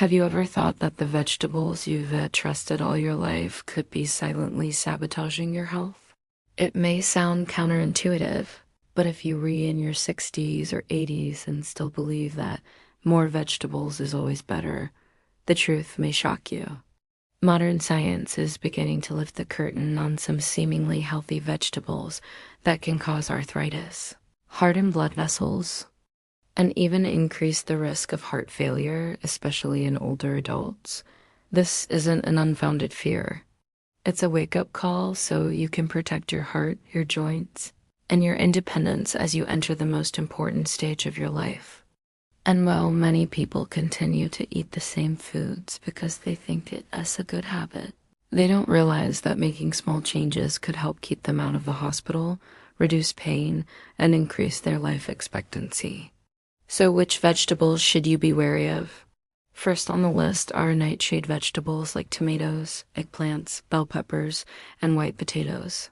Have you ever thought that the vegetables you've trusted all your life could be silently sabotaging your health? It may sound counterintuitive, but if you re in your 60s or 80s and still believe that more vegetables is always better, the truth may shock you. Modern science is beginning to lift the curtain on some seemingly healthy vegetables that can cause arthritis, harden blood vessels, and even increase the risk of heart failure, especially in older adults. This isn't an unfounded fear. It's a wake-up call so you can protect your heart, your joints, and your independence as you enter the most important stage of your life. And while many people continue to eat the same foods because they think it is a good habit, they don't realize that making small changes could help keep them out of the hospital, reduce pain, and increase their life expectancy. So which vegetables should you be wary of? First on the list are nightshade vegetables like tomatoes, eggplants, bell peppers, and white potatoes.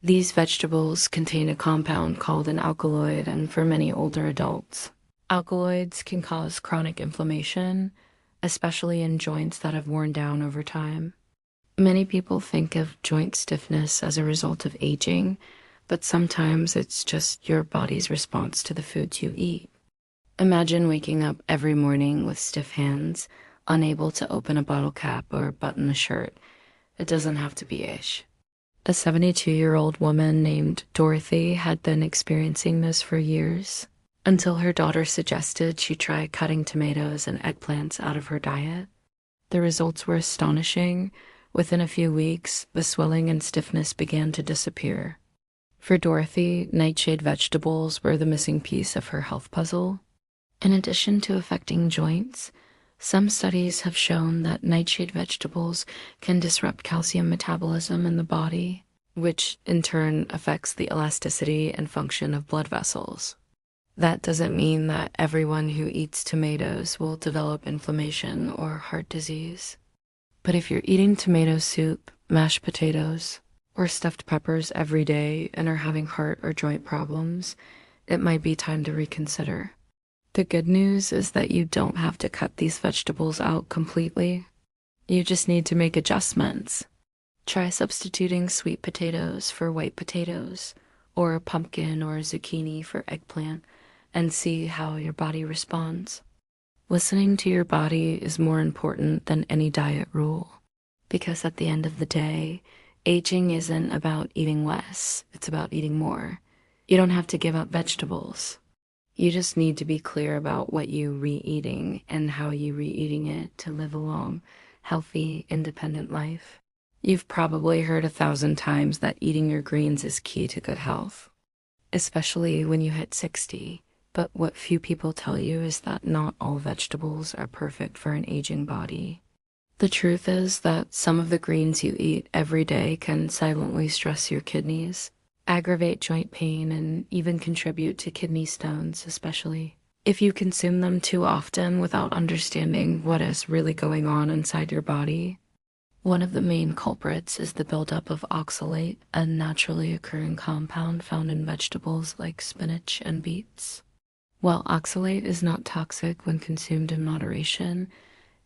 These vegetables contain a compound called an alkaloid, and for many older adults, alkaloids can cause chronic inflammation, especially in joints that have worn down over time. Many people think of joint stiffness as a result of aging, but sometimes it's just your body's response to the foods you eat. Imagine waking up every morning with stiff hands, unable to open a bottle cap or button a shirt. It doesn't have to be ish. A 72-year-old woman named Dorothy had been experiencing this for years, until her daughter suggested she try cutting tomatoes and eggplants out of her diet. The results were astonishing. Within a few weeks, the swelling and stiffness began to disappear. For Dorothy, nightshade vegetables were the missing piece of her health puzzle. In addition to affecting joints, some studies have shown that nightshade vegetables can disrupt calcium metabolism in the body, which in turn affects the elasticity and function of blood vessels. That doesn't mean that everyone who eats tomatoes will develop inflammation or heart disease. But if you're eating tomato soup, mashed potatoes, or stuffed peppers every day and are having heart or joint problems, it might be time to reconsider. The good news is that you don't have to cut these vegetables out completely. You just need to make adjustments. Try substituting sweet potatoes for white potatoes, or pumpkin or zucchini for eggplant, and see how your body responds. Listening to your body is more important than any diet rule, because at the end of the day, aging isn't about eating less, it's about eating more. You don't have to give up vegetables. You just need to be clear about what you're re-eating and how you're re-eating it to live a long, healthy, independent life. You've probably heard 1,000 times that eating your greens is key to good health, especially when you hit 60. But what few people tell you is that not all vegetables are perfect for an aging body. The truth is that some of the greens you eat every day can silently stress your kidneys, aggravate joint pain, and even contribute to kidney stones, especially if you consume them too often without understanding what is really going on inside your body. One of the main culprits is the buildup of oxalate, a naturally occurring compound found in vegetables like spinach and beets. While oxalate is not toxic when consumed in moderation,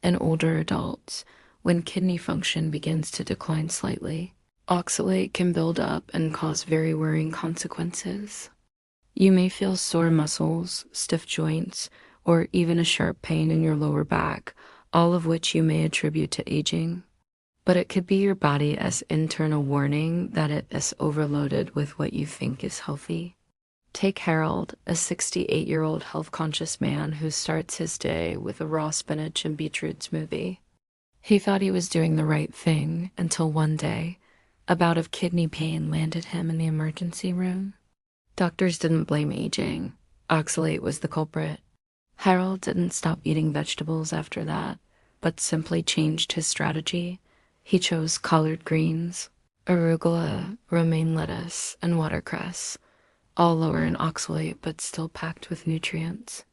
in older adults, when kidney function begins to decline slightly, oxalate can build up and cause very worrying consequences. You may feel sore muscles, stiff joints, or even a sharp pain in your lower back, all of which you may attribute to aging. But it could be your body as internal warning that it is overloaded with what you think is healthy. Take Harold, a 68-year-old health-conscious man who starts his day with a raw spinach and beetroot smoothie. He thought he was doing the right thing until one day, a bout of kidney pain landed him in the emergency room. Doctors didn't blame aging. Oxalate was the culprit. Harold didn't stop eating vegetables after that, but simply changed his strategy. He chose collard greens, arugula, romaine lettuce, and watercress, all lower in oxalate but still packed with nutrients.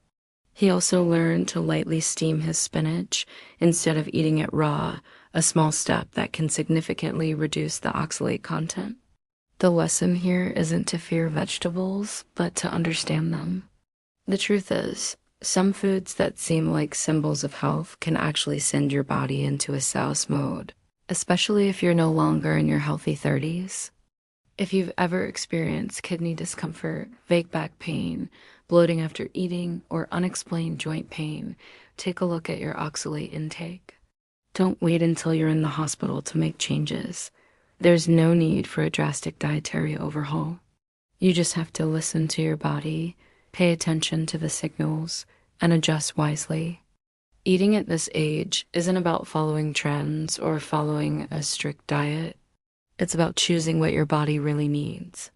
He also learned to lightly steam his spinach instead of eating it raw, a small step that can significantly reduce the oxalate content. The lesson here isn't to fear vegetables, but to understand them. The truth is, Some foods that seem like symbols of health can actually send your body into a sales mode, especially if you're no longer in your healthy 30s. If you've ever experienced kidney discomfort, vague back pain, bloating after eating, or unexplained joint pain, take a look at your oxalate intake. Don't wait until you're in the hospital to make changes. There's no need for a drastic dietary overhaul. You just have to listen to your body, pay attention to the signals, and adjust wisely. Eating at this age isn't about following trends or following a strict diet. It's about choosing what your body really needs.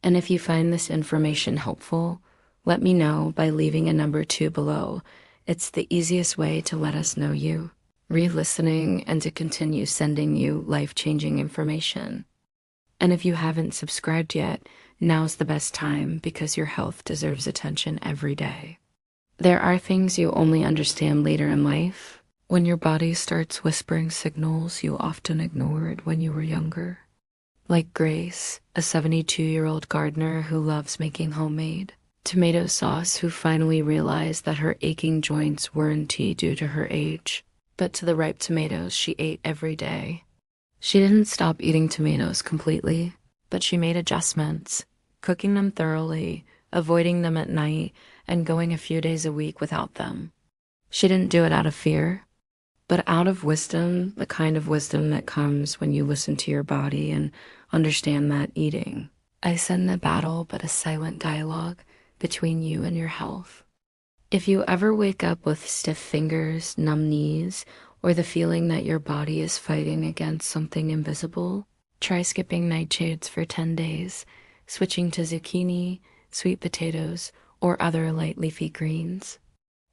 And if you find this information helpful, let me know by leaving a number 2 below. It's the easiest way to let us know you, re-listening, and to continue sending you life-changing information. And if you haven't subscribed yet, now's the best time because your health deserves attention every day. There are things you only understand later in life. When your body starts whispering signals you often ignored when you were younger. Like Grace, a 72-year-old gardener who loves making homemade tomato sauce, who finally realized that her aching joints weren't due to her age, but to the ripe tomatoes she ate every day. She didn't stop eating tomatoes completely, but she made adjustments, cooking them thoroughly, avoiding them at night, and going a few days a week without them. She didn't do it out of fear, but out of wisdom, the kind of wisdom that comes when you listen to your body and understand that eating isn't a battle but a silent dialogue between you and your health. If you ever wake up with stiff fingers, numb knees, or the feeling that your body is fighting against something invisible, try skipping nightshades for 10 days, switching to zucchini, sweet potatoes, or other light leafy greens.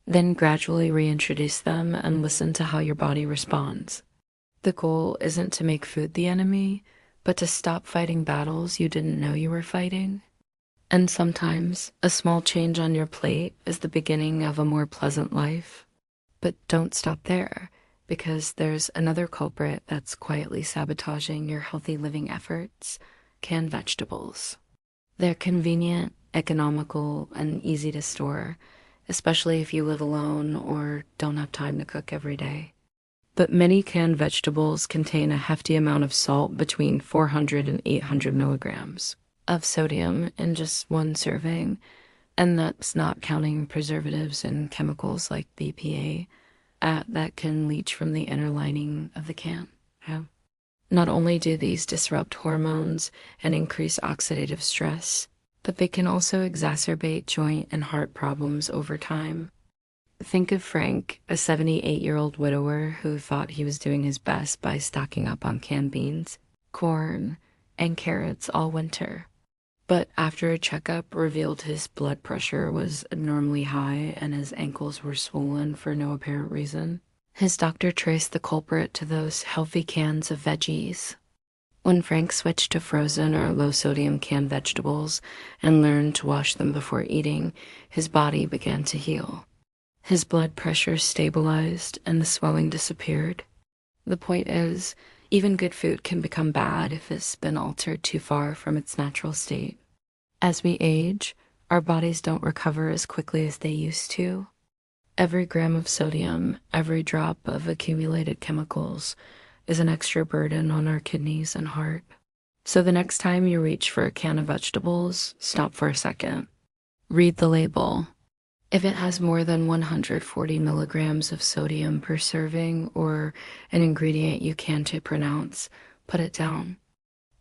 Then gradually reintroduce them and listen to how your body responds. The goal isn't to make food the enemy, but to stop fighting battles you didn't know you were fighting. And sometimes a small change on your plate is the beginning of a more pleasant life. But don't stop there, because there's another culprit that's quietly sabotaging your healthy living efforts: canned vegetables. They're convenient, economical, and easy to store, especially if you live alone or don't have time to cook every day. But many canned vegetables contain a hefty amount of salt, between 400 and 800 milligrams of sodium in just one serving, and that's not counting preservatives and chemicals like BPA that can leach from the inner lining of the can. Yeah. Not only do these disrupt hormones and increase oxidative stress, but they can also exacerbate joint and heart problems over time. Think of Frank, a 78-year-old widower who thought he was doing his best by stocking up on canned beans, corn, and carrots all winter. But after a checkup revealed his blood pressure was abnormally high and his ankles were swollen for no apparent reason, his doctor traced the culprit to those healthy cans of veggies. When Frank switched to frozen or low-sodium canned vegetables and learned to wash them before eating, his body began to heal. His blood pressure stabilized and the swelling disappeared. The point is, even good food can become bad if it's been altered too far from its natural state. As we age, our bodies don't recover as quickly as they used to. Every gram of sodium, every drop of accumulated chemicals is an extra burden on our kidneys and heart. So the next time you reach for a can of vegetables, stop for a second. Read the label. If it has more than 140 milligrams of sodium per serving or an ingredient you can't pronounce, put it down.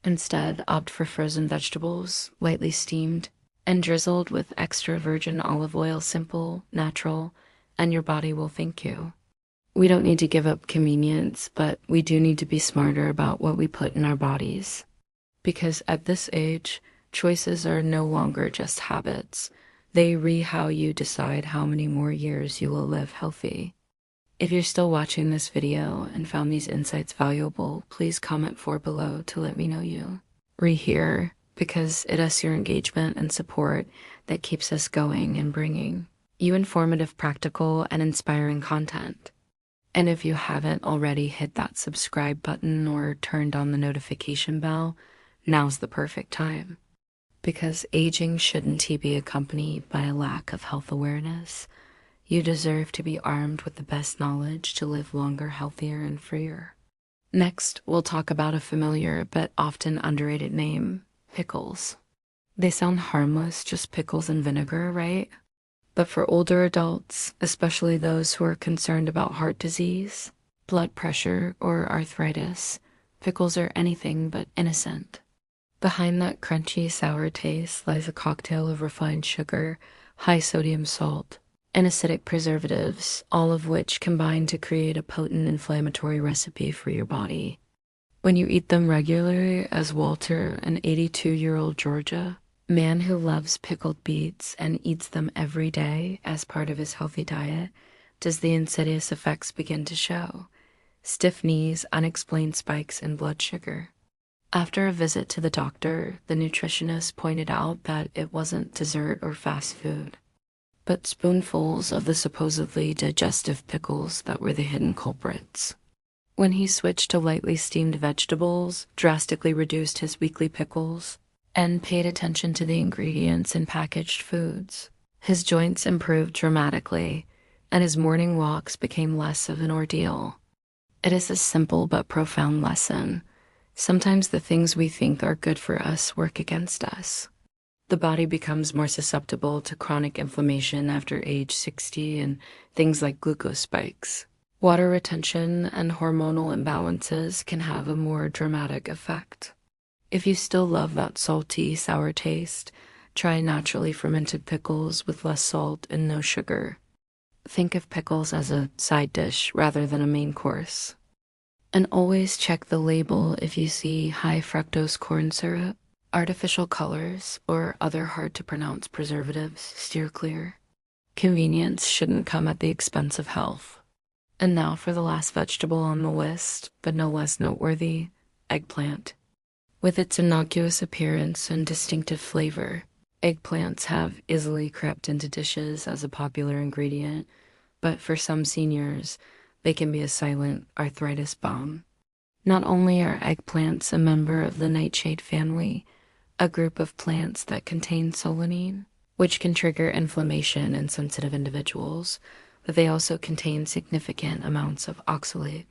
Instead, opt for frozen vegetables, lightly steamed, and drizzled with extra virgin olive oil, simple, natural, and your body will thank you. We don't need to give up convenience, but we do need to be smarter about what we put in our bodies. Because at this age, choices are no longer just habits. They how you decide how many more years you will live healthy. If you're still watching this video and found these insights valuable, please comment below to let me know you. Here, because it is your engagement and support that keeps us going and bringing you informative, practical, and inspiring content. And if you haven't already hit that subscribe button or turned on the notification bell, now's the perfect time. Because aging shouldn't be accompanied by a lack of health awareness. You deserve to be armed with the best knowledge to live longer, healthier, and freer. Next, we'll talk about a familiar but often underrated name, pickles. They sound harmless, just pickles and vinegar, right? But for older adults, especially those who are concerned about heart disease, blood pressure, or arthritis, pickles are anything but innocent. Behind that crunchy, sour taste lies a cocktail of refined sugar, high sodium salt, and acidic preservatives, all of which combine to create a potent inflammatory recipe for your body. When you eat them regularly, as Walter, an 82-year-old Georgia man who loves pickled beets and eats them every day as part of his healthy diet, does the insidious effects begin to show. Stiff knees, unexplained spikes in blood sugar. After a visit to the doctor, the nutritionist pointed out that it wasn't dessert or fast food, but spoonfuls of the supposedly digestive pickles that were the hidden culprits. When he switched to lightly steamed vegetables, drastically reduced his weekly pickles, and paid attention to the ingredients in packaged foods, his joints improved dramatically, and his morning walks became less of an ordeal. It is a simple but profound lesson. Sometimes the things we think are good for us work against us. The body becomes more susceptible to chronic inflammation after age 60 and things like glucose spikes. Water retention and hormonal imbalances can have a more dramatic effect. If you still love that salty, sour taste, try naturally fermented pickles with less salt and no sugar. Think of pickles as a side dish rather than a main course. And always check the label if you see high fructose corn syrup, artificial colors, or other hard-to-pronounce preservatives. Steer clear. Convenience shouldn't come at the expense of health. And now for the last vegetable on the list, but no less noteworthy, eggplant. With its innocuous appearance and distinctive flavor, eggplants have easily crept into dishes as a popular ingredient, but for some seniors, they can be a silent arthritis bomb. Not only are eggplants a member of the nightshade family, a group of plants that contain solanine, which can trigger inflammation in sensitive individuals, but they also contain significant amounts of oxalate,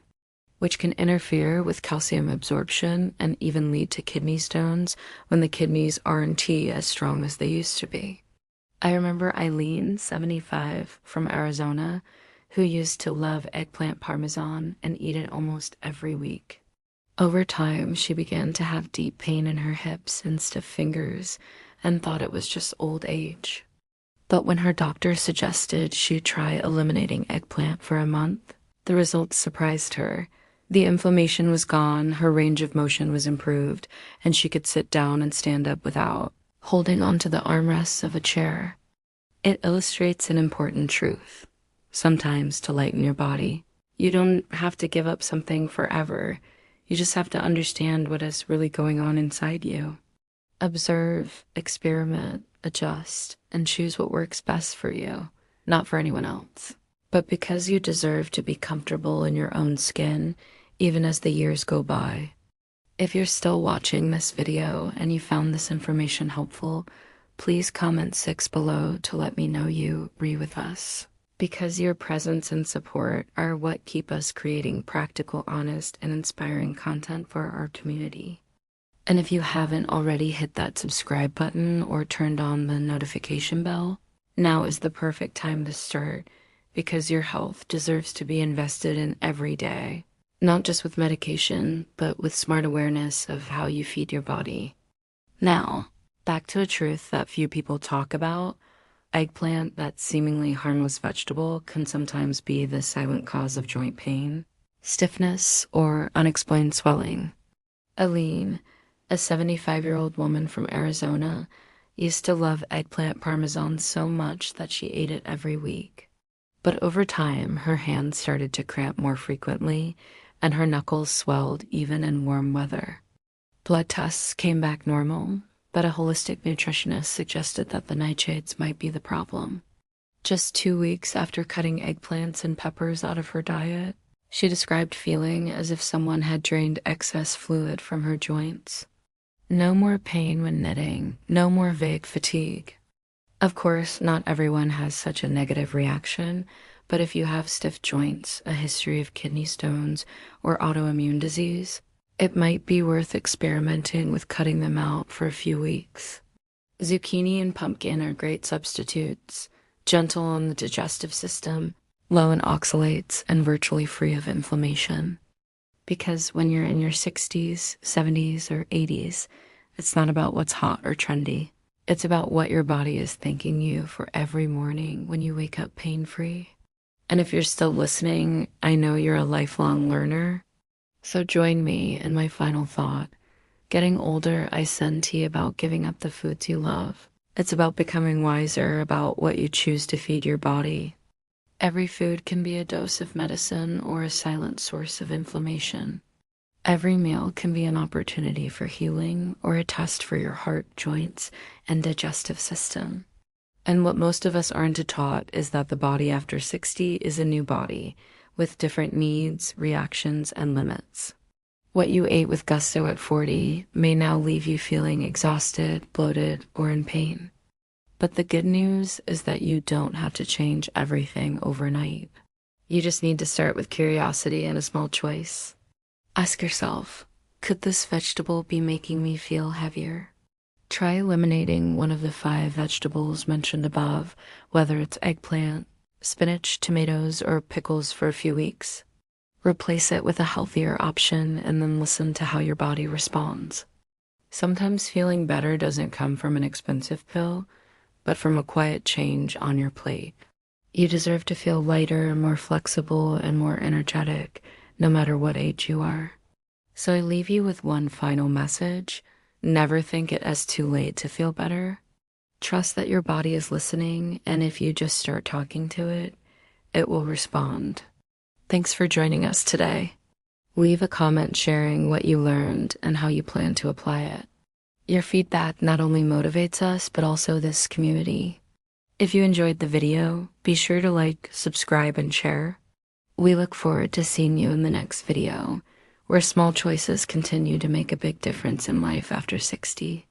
which can interfere with calcium absorption and even lead to kidney stones when the kidneys aren't as strong as they used to be. I remember Eileen, 75, from Arizona, who used to love eggplant parmesan and eat it almost every week. Over time, she began to have deep pain in her hips and stiff fingers and thought it was just old age. But when her doctor suggested she try eliminating eggplant for a month, the results surprised her. The inflammation was gone, her range of motion was improved, and she could sit down and stand up without holding onto the armrests of a chair. It illustrates an important truth. Sometimes to lighten your body, you don't have to give up something forever. You just have to understand what is really going on inside you. Observe, experiment, adjust, and choose what works best for you, not for anyone else. But because you deserve to be comfortable in your own skin, even as the years go by. If you're still watching this video and you found this information helpful, please comment 6 below to let me know you agree with us. Because your presence and support are what keep us creating practical, honest, and inspiring content for our community. And if you haven't already hit that subscribe button or turned on the notification bell, now is the perfect time to start, because your health deserves to be invested in every day, not just with medication, but with smart awareness of how you feed your body. Now, back to a truth that few people talk about. Eggplant, that seemingly harmless vegetable, can sometimes be the silent cause of joint pain, stiffness, or unexplained swelling. Aline, a 75-year-old woman from Arizona, used to love eggplant parmesan so much that she ate it every week. But over time, her hands started to cramp more frequently, and her knuckles swelled even in warm weather. Blood tests came back normal, but a holistic nutritionist suggested that the nightshades might be the problem. Just 2 weeks after cutting eggplants and peppers out of her diet, she described feeling as if someone had drained excess fluid from her joints. No more pain when knitting, no more vague fatigue. Of course, not everyone has such a negative reaction, but if you have stiff joints, a history of kidney stones, or autoimmune disease, it might be worth experimenting with cutting them out for a few weeks. Zucchini and pumpkin are great substitutes, gentle on the digestive system, low in oxalates, and virtually free of inflammation. Because when you're in your 60s, 70s, or 80s, it's not about what's hot or trendy. It's about what your body is thanking you for every morning when you wake up pain-free. And if you're still listening, I know you're a lifelong learner. So join me in my final thought. Getting older, I send tea about giving up the foods you love. It's about becoming wiser about what you choose to feed your body. Every food can be a dose of medicine or a silent source of inflammation. Every meal can be an opportunity for healing or a test for your heart, joints, and digestive system. And what most of us aren't taught is that the body after 60 is a new body with different needs, reactions, and limits. What you ate with gusto at 40 may now leave you feeling exhausted, bloated, or in pain. But the good news is that you don't have to change everything overnight. You just need to start with curiosity and a small choice. Ask yourself, could this vegetable be making me feel heavier? Try eliminating one of the 5 vegetables mentioned above, whether it's eggplant, spinach, tomatoes, or pickles for a few weeks. Replace it with a healthier option and then listen to how your body responds. Sometimes feeling better doesn't come from an expensive pill, but from a quiet change on your plate. You deserve to feel lighter, more flexible, and more energetic, no matter what age you are. So I leave you with one final message. Never think it as too late to feel better. Trust that your body is listening, and if you just start talking to it, it will respond. Thanks for joining us today. Leave a comment sharing what you learned and how you plan to apply it. Your feedback not only motivates us, but also this community. If you enjoyed the video, be sure to like, subscribe, and share. We look forward to seeing you in the next video, where small choices continue to make a big difference in life after 60.